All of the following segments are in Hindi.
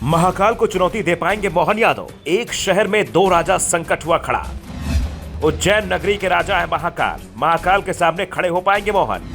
महाकाल को चुनौती दे पाएंगे मोहन यादव। एक शहर में दो राजा, संकट हुआ खड़ा। उज्जैन नगरी के राजा है महाकाल। महाकाल के सामने खड़े हो पाएंगे मोहन।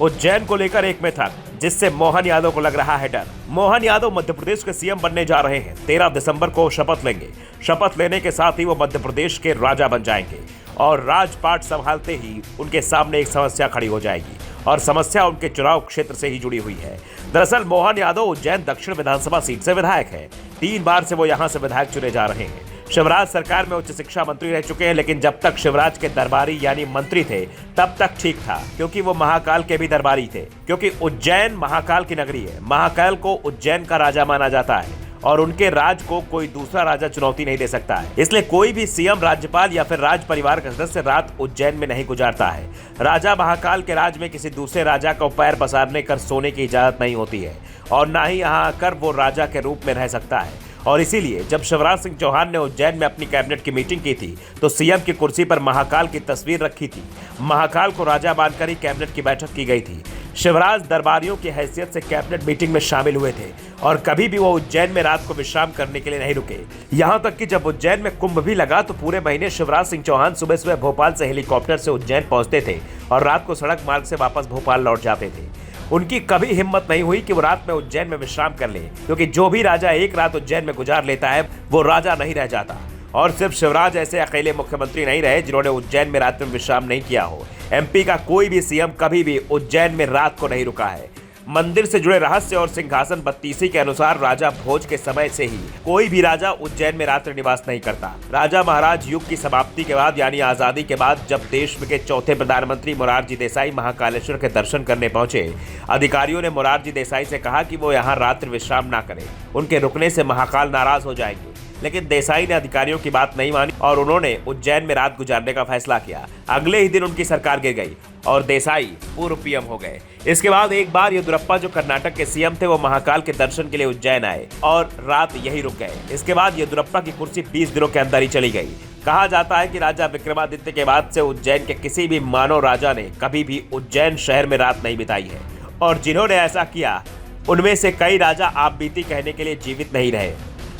उज्जैन को लेकर एक मिथक, जिससे मोहन यादव को लग रहा है डर। मोहन यादव मध्य प्रदेश के सीएम बनने जा रहे हैं। 13 दिसंबर को शपथ लेंगे। शपथ लेने के साथ ही वो मध्य प्रदेश के राजा बन जाएंगे और राजपाट संभालते ही उनके सामने एक समस्या खड़ी हो जाएगी और समस्या उनके चुनाव क्षेत्र से ही जुड़ी हुई है। दरअसल मोहन यादव उज्जैन दक्षिण विधानसभा सीट से विधायक हैं। 3 बार से वो यहां से विधायक चुने जा रहे हैं। शिवराज सरकार में उच्च शिक्षा मंत्री रह चुके हैं, लेकिन जब तक शिवराज के दरबारी यानी मंत्री थे तब तक ठीक था, क्योंकि वो महाकाल के भी दरबारी थे। क्योंकि उज्जैन महाकाल की नगरी है। महाकाल को उज्जैन का राजा माना जाता है और उनके राज को कोई दूसरा राजा चुनौती नहीं दे सकता है। इसलिए कोई भी सीएम, राज्यपाल या फिर राज परिवार का सदस्य रात उज्जैन में नहीं गुजारता है। राजा महाकाल के राज में किसी दूसरे राजा को पैर पसारने कर सोने की इजाजत नहीं होती है और ना ही यहाँ आकर वो राजा के रूप में रह सकता है। और इसीलिए जब शिवराज सिंह चौहान ने उज्जैन में अपनी कैबिनेट की मीटिंग की थी तो सीएम की कुर्सी पर महाकाल की तस्वीर रखी थी। महाकाल को राजा मानकर ही कैबिनेट की बैठक की गई थी। शिवराज दरबारियों की हैसियत से कैबिनेट मीटिंग में शामिल हुए थे और कभी भी वो उज्जैन में रात को विश्राम करने के लिए नहीं रुके। यहां तक कि जब उज्जैन में कुंभ भी लगा तो पूरे महीने शिवराज सिंह चौहान सुबह सुबह भोपाल से हेलीकॉप्टर से उज्जैन पहुंचते थे और रात को सड़क मार्ग से वापस भोपाल लौट जाते थे। उनकी कभी हिम्मत नहीं हुई कि वो रात में उज्जैन में विश्राम कर ले, क्योंकि जो भी राजा एक रात उज्जैन में गुजार लेता है वो राजा नहीं रह जाता। और सिर्फ शिवराज ऐसे अकेले मुख्यमंत्री नहीं रहे जिन्होंने उज्जैन में रात में विश्राम नहीं किया हो। एमपी का कोई भी सीएम कभी भी उज्जैन में रात को नहीं रुका है। मंदिर से जुड़े रहस्य और सिंहासन बत्तीसी के अनुसार राजा भोज के समय से ही कोई भी राजा उज्जैन में रात्रि निवास नहीं करता। राजा महाराज युग की समाप्ति के बाद यानी आजादी के बाद जब देश के चौथे प्रधानमंत्री मोरारजी देसाई महाकालेश्वर के दर्शन करने पहुंचे, अधिकारियों ने मोरारजी देसाई से कहा कि वो यहाँ रात्रि विश्राम ना करें, उनके रुकने से महाकाल नाराज हो जाएंगे। लेकिन देसाई ने अधिकारियों की बात नहीं मानी और उन्होंने उज्जैन में रात गुजारने का फैसला किया। अगले ही दिन उनकी सरकार गिर गई और देसाई पूर्व पीएम हो गए। इसके बाद एक बार येदियुरप्पा जो कर्नाटक के सीएम थे वो महाकाल के दर्शन के लिए उज्जैन आए और रात यही रुक गए। इसके बाद येदियुरप्पा की कुर्सी 20 दिनों के अंदर ही चली गई। कहा जाता है कि राजा विक्रमादित्य के बाद से उज्जैन के किसी भी मानव राजा ने कभी भी उज्जैन शहर में रात नहीं बिताई है और जिन्होंने ऐसा किया उनमें से कई राजा आप बीती कहने के लिए जीवित नहीं रहे,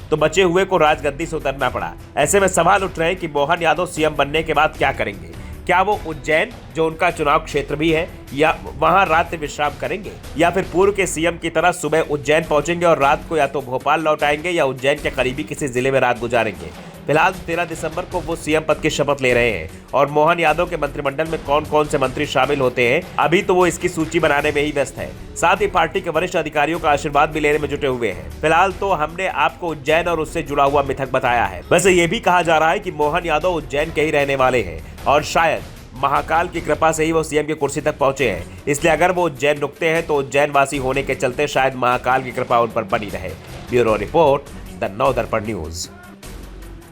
तो बचे हुए को राजगद्दी से उतरना पड़ा। ऐसे में सवाल उठ रहे हैं कि मोहन यादव सीएम बनने के बाद क्या करेंगे। क्या वो उज्जैन, जो उनका चुनाव क्षेत्र भी है, या वहां रात्रि विश्राम करेंगे, या फिर पूर्व के सीएम की तरह सुबह उज्जैन पहुंचेंगे और रात को या तो भोपाल लौट आएंगे या उज्जैन के करीबी किसी जिले में रात गुजारेंगे। फिलहाल 13 दिसंबर को वो सीएम पद की शपथ ले रहे हैं और मोहन यादव के मंत्रिमंडल में कौन कौन से मंत्री शामिल होते हैं अभी तो वो इसकी सूची बनाने में ही व्यस्त है। साथ ही पार्टी के वरिष्ठ अधिकारियों का आशीर्वाद भी लेने में जुटे हुए हैं। फिलहाल तो हमने आपको उज्जैन और उससे जुड़ा हुआ मिथक बताया है। वैसे ये भी कहा जा रहा है कि मोहन यादव उज्जैन के ही रहने वाले हैं और शायद महाकाल की कृपा से ही वो सीएम की कुर्सी तक पहुंचे हैं। इसलिए अगर वो उज्जैन रुकते हैं तो उज्जैन वासी होने के चलते शायद महाकाल की कृपा उन पर बनी रहे। Bureau report, the Navdarpan news.